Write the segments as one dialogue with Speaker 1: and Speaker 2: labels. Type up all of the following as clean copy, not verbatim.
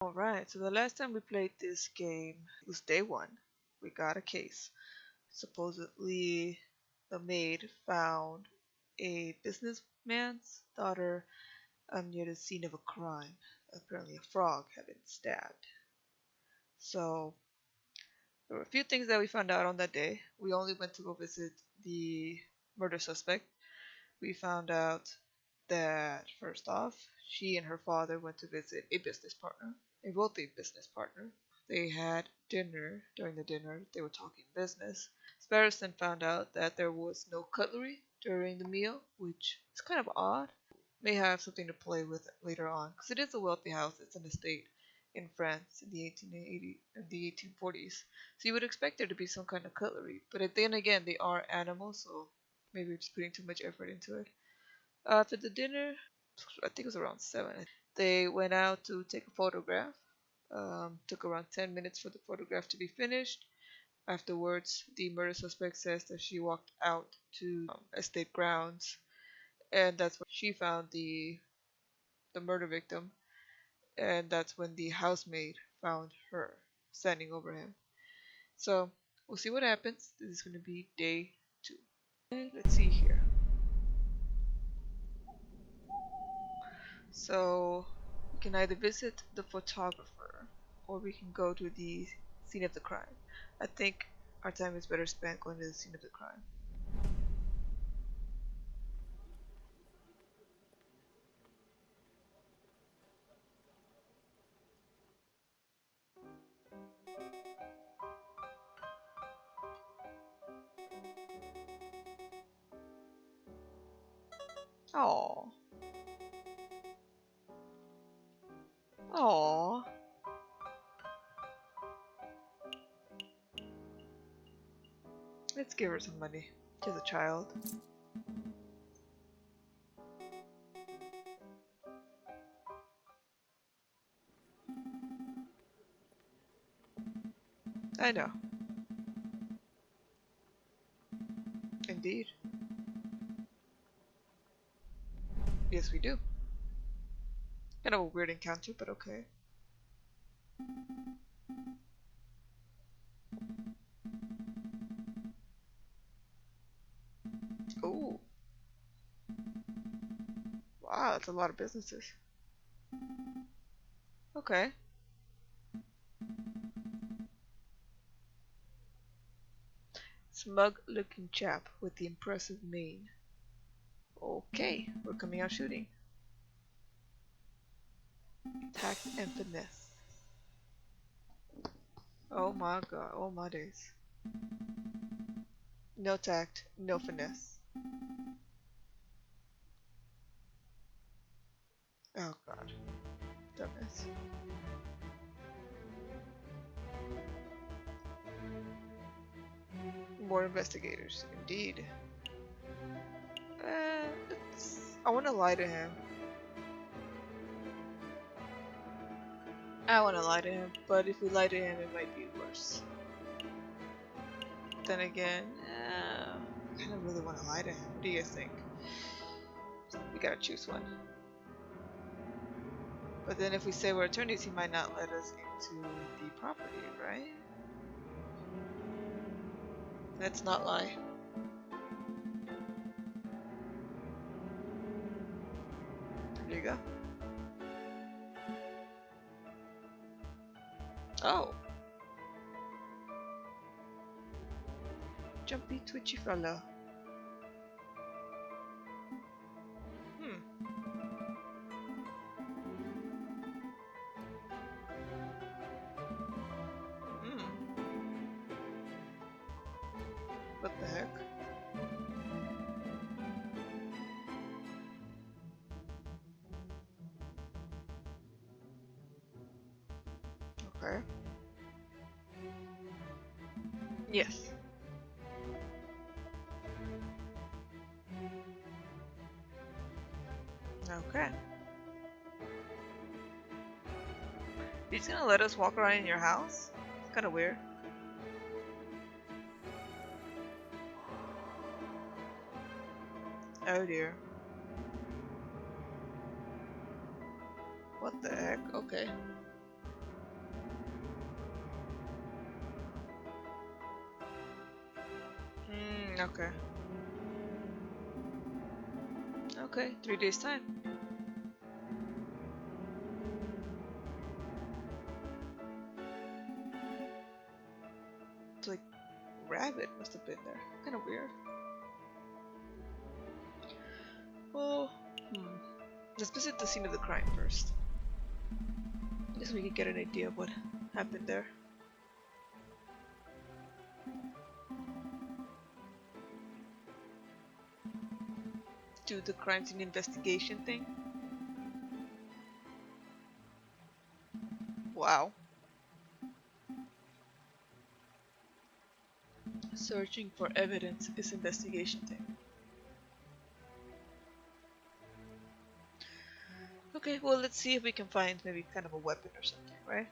Speaker 1: Alright, so the last time we played this game was day one. We got a case. Supposedly, the maid found a businessman's daughter near the scene of a crime. Apparently, a frog had been stabbed. So, there were a few things that we found out on that day. We only went to go visit the murder suspect. We found out that, first off, she and her father went to visit a business partner, a wealthy business partner. They had dinner. During the dinner, they were talking business. Sparrowson found out that there was no cutlery during the meal, which is kind of odd. May have something to play with later on, because it is a wealthy house. It's an estate in France in the 1840s. So you would expect there to be some kind of cutlery, but then again, they are animals, so maybe we're just putting too much effort into it. After the dinner, I think it was around 7, they went out to take a photograph. Took around 10 minutes for the photograph to be finished. Afterwards, the murder suspect says that she walked out to estate grounds, and that's when she found the murder victim, and that's when the housemaid found her standing over him. So we'll see what happens. This is going to be day 2. Okay, let's see here. So we can either visit the photographer or we can go to the scene of the crime. I think our time is better spent going to the scene of the crime. Oh, oh. Let's give her some money. She's a child. I know. Indeed. Yes, we do. Kind of a weird encounter, but okay. Oh, wow, that's a lot of businesses. Okay. Smug looking chap with the impressive mane. Okay, we're coming out shooting. Tact and finesse. Oh my god, oh my days. No tact, no finesse. Oh god, dumbass. More investigators, indeed. I want to lie to him. I want to lie to him, but if we lie to him, it might be worse. Then again, I kind of really want to lie to him. What do you guys think? We gotta choose one. But then if we say we're attorneys, he might not let us into the property, right? Let's not lie. There you go. Oh. Jumpy, twitchy fellow. Hmm. Hmm. What the heck? Okay. Yes. Okay. He's gonna let us walk around in your house? It's kinda weird. Oh dear. What the heck? Okay. Okay. Okay, 3 days time. It's like rabbit must have been there. Kind of weird. Well, let's visit the scene of the crime first. I guess we can get an idea of what happened there. Do the crime scene investigation thing. Wow. Searching for evidence is investigation thing. Okay, well let's see if we can find maybe kind of a weapon or something, right?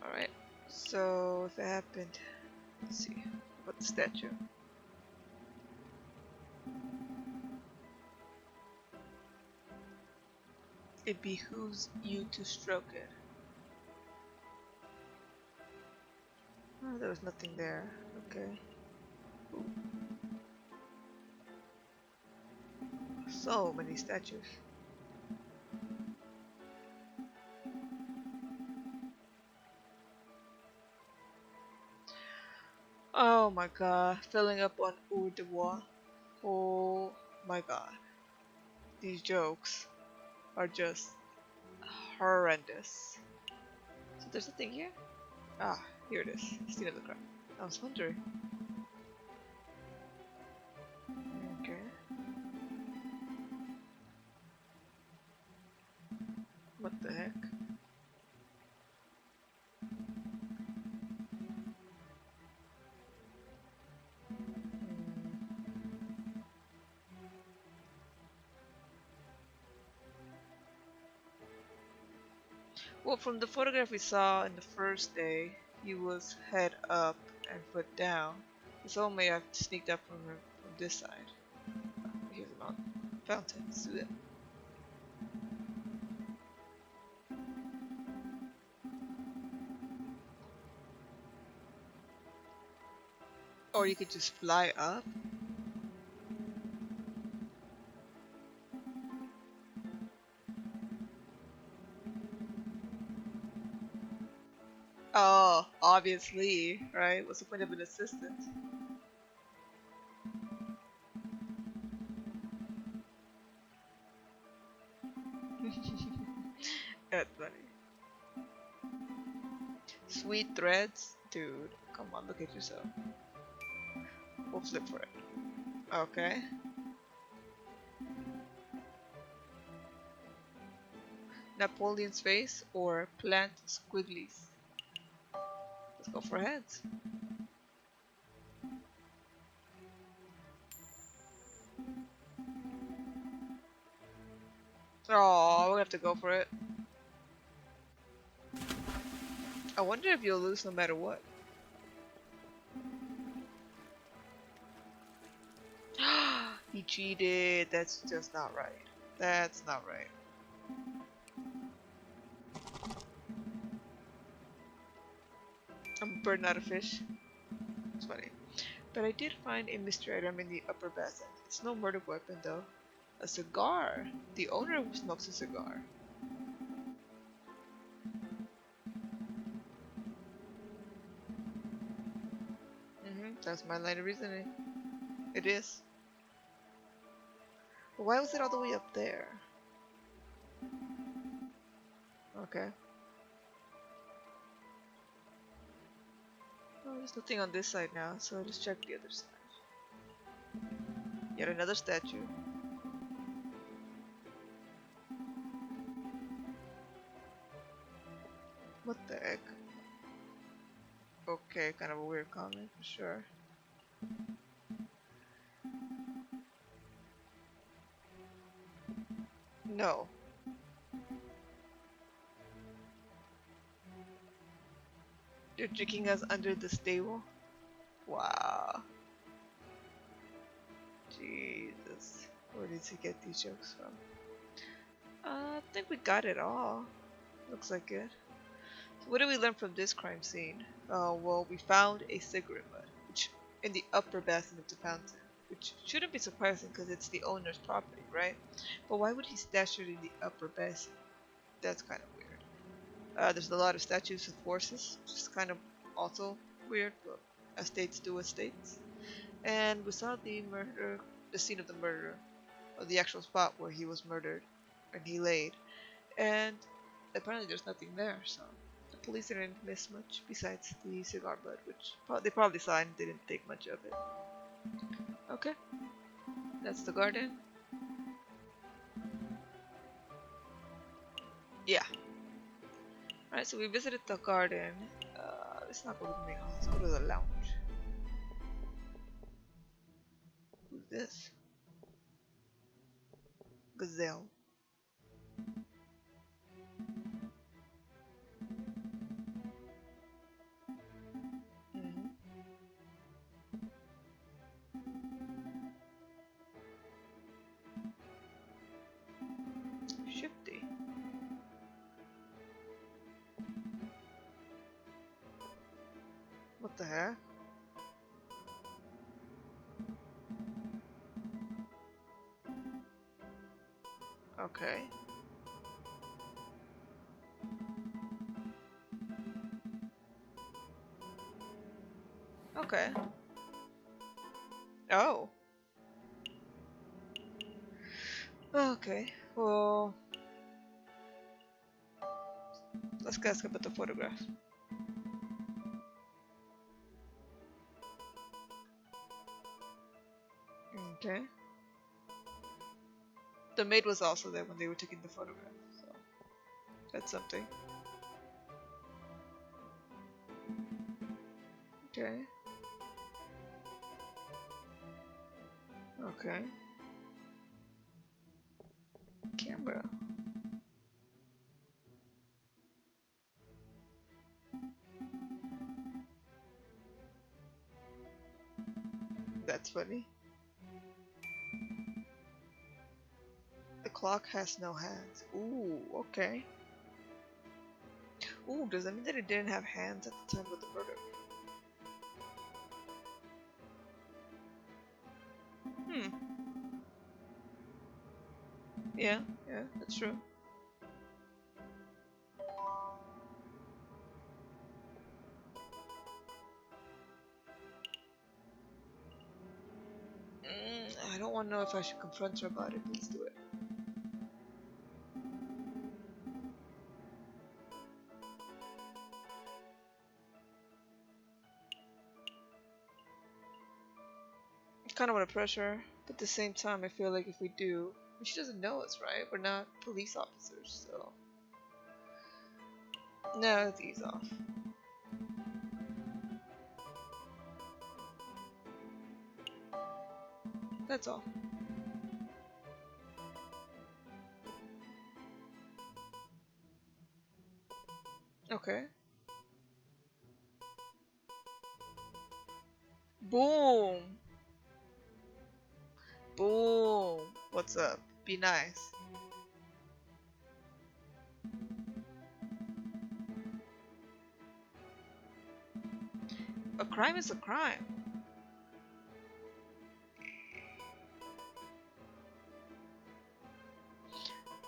Speaker 1: Alright, so if it happened, let's see, about the statue. It behooves you to stroke it. Oh, there was nothing there. Okay. Ooh. So many statues. Oh my god, filling up on Urdewa. Oh my god. These jokes are just horrendous. So there's nothing here? Ah, here it is. Scene of the crime. I was wondering. Okay. What the heck? Well, from the photograph we saw in the first day, he was head up and foot down. Someone may have sneaked up from this side. Here's a fountain. Let's do that. Or you could just fly up. Oh, obviously, right? What's the point of an assistant? That's funny. Sweet threads? Dude, come on, look at yourself. We'll flip for it. Okay. Napoleon's face or plant squigglies? Let's go for heads. Oh, we have to go for it. I wonder if you'll lose no matter what. He cheated. That's just not right. That's not right. I'm a bird, not a fish. It's funny. But I did find a mystery item in the upper basin. It's no murder weapon though. A cigar. The owner smokes a cigar. That's my line of reasoning. It is. But why was it all the way up there? Okay. Oh, there's nothing on this side now, so let's check the other side. Yet another statue. What the heck? Okay, kind of a weird comment for sure. No. You're tricking us under the stable? Wow. Jesus. Where did he get these jokes from? I think we got it all. Looks like it. So what did we learn from this crime scene? Well, we found a cigarette butt, which in the upper basin of the fountain, which shouldn't be surprising because it's the owner's property, right? But why would he stash it in the upper basin? That's kind of weird. There's a lot of statues of horses, which is kind of also weird, but estates do estates. And we saw the scene of the murder, or the actual spot where he was murdered and he laid. And apparently there's nothing there, so the police didn't miss much besides the cigar butt, which they probably saw and didn't think much of it. Okay, that's the garden. Yeah. Alright, so we visited the garden. Let's not go to the main hall, let's go to the lounge. Who's this? Gazelle. Mm-hmm. Shifty. What the heck? Okay. Okay. Oh. Okay. Well, let's ask about the photograph. Okay. The maid was also there when they were taking the photograph, so that's something. Okay. Okay. Camera. That's funny. The clock has no hands. Ooh, okay. Ooh, does that mean that it didn't have hands at the time of the murder? Hmm. Yeah, yeah, that's true. I don't want to know if I should confront her about it. Let's do it. I kind of want to pressure her, but at the same time, I feel like if we do, she doesn't know us, right? We're not police officers, so. No, let's ease off. That's all. Okay. Boom! Boom! What's up? Be nice. A crime is a crime.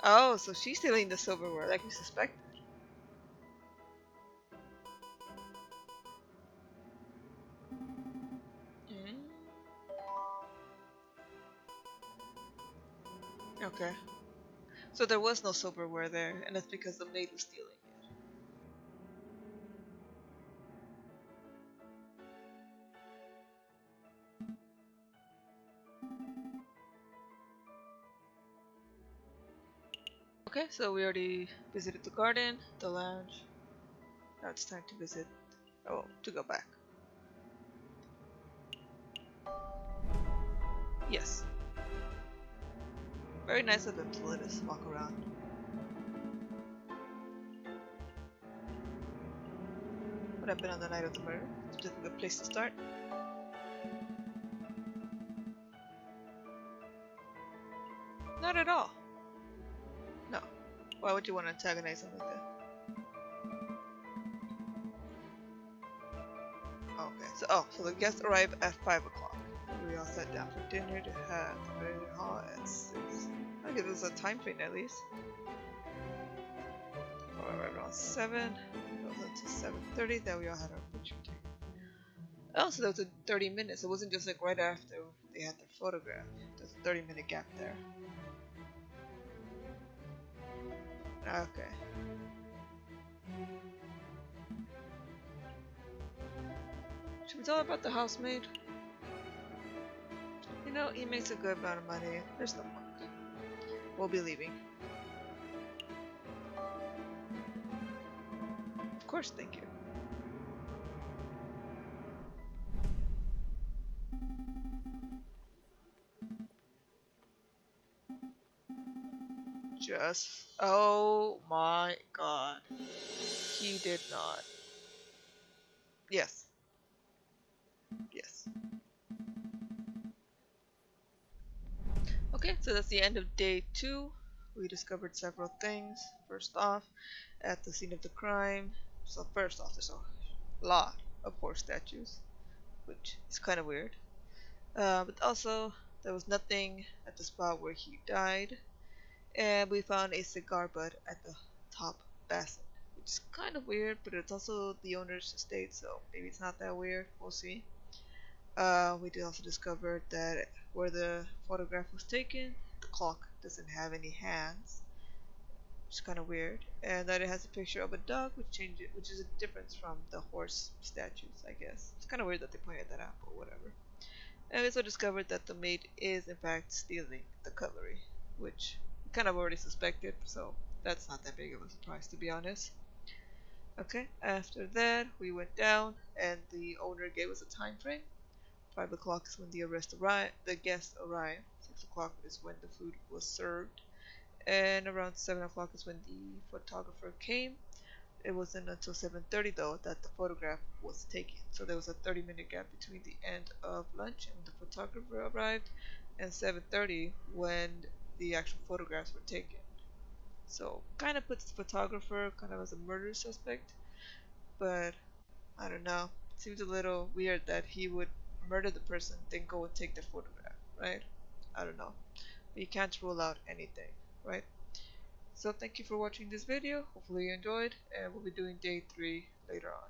Speaker 1: Oh, so she's stealing the silverware like we suspected. Mm. Okay. So there was no silverware there, and that's because the maid was stealing it. Okay, so we already visited the garden, the lounge. Now it's time to visit. Oh, to go back. Yes. Very nice of them to let us walk around. What happened on the night of the murder? It's just a good place to start. Not at all. No. Why would you want to antagonize him like that? So the guests arrived at 5 o'clock. We all sat down for dinner to have the wedding hall at 6. I'll give us a time frame at least. Right around 7. It was until 7:30 that we all had our picture taken. Oh, so there was a 30 minutes. It wasn't just like right after they had their photograph. There's a 30-minute gap there. Okay. Should we tell about the housemaid? You know, he makes a good amount of money. There's no point. We'll be leaving. Of course, thank you. Just. Oh my god. He did not. Yes. Yes. Okay, so that's the end of day 2. We discovered several things. First off, at the scene of the crime. So first off, there's a lot of horse statues, which is kind of weird. But also, there was nothing at the spot where he died. And we found a cigar butt at the top basin, which is kind of weird, but it's also the owner's estate, so maybe it's not that weird. We'll see. We did also discover that where the photograph was taken, the clock doesn't have any hands, which is kind of weird, and that it has a picture of a dog, which is a difference from the horse statues, I guess. It's kind of weird that they pointed that out, but whatever. And we also discovered that the maid is in fact stealing the cutlery, which we kind of already suspected, so that's not that big of a surprise to be honest. Okay, after that we went down and the owner gave us a time frame. 5 o'clock is when the guests arrived. 6 o'clock is when the food was served. And around 7 o'clock is when the photographer came. It wasn't until 7:30 though that the photograph was taken. So there was a 30-minute gap between the end of lunch and when the photographer arrived and 7:30 when the actual photographs were taken. So kind of puts the photographer kind of as a murder suspect, but I don't know. It seems a little weird that he would murder the person then go and take the photograph, right? I don't know. But you can't rule out anything, right? So thank you for watching this video. Hopefully you enjoyed, and we'll be doing day 3 later on.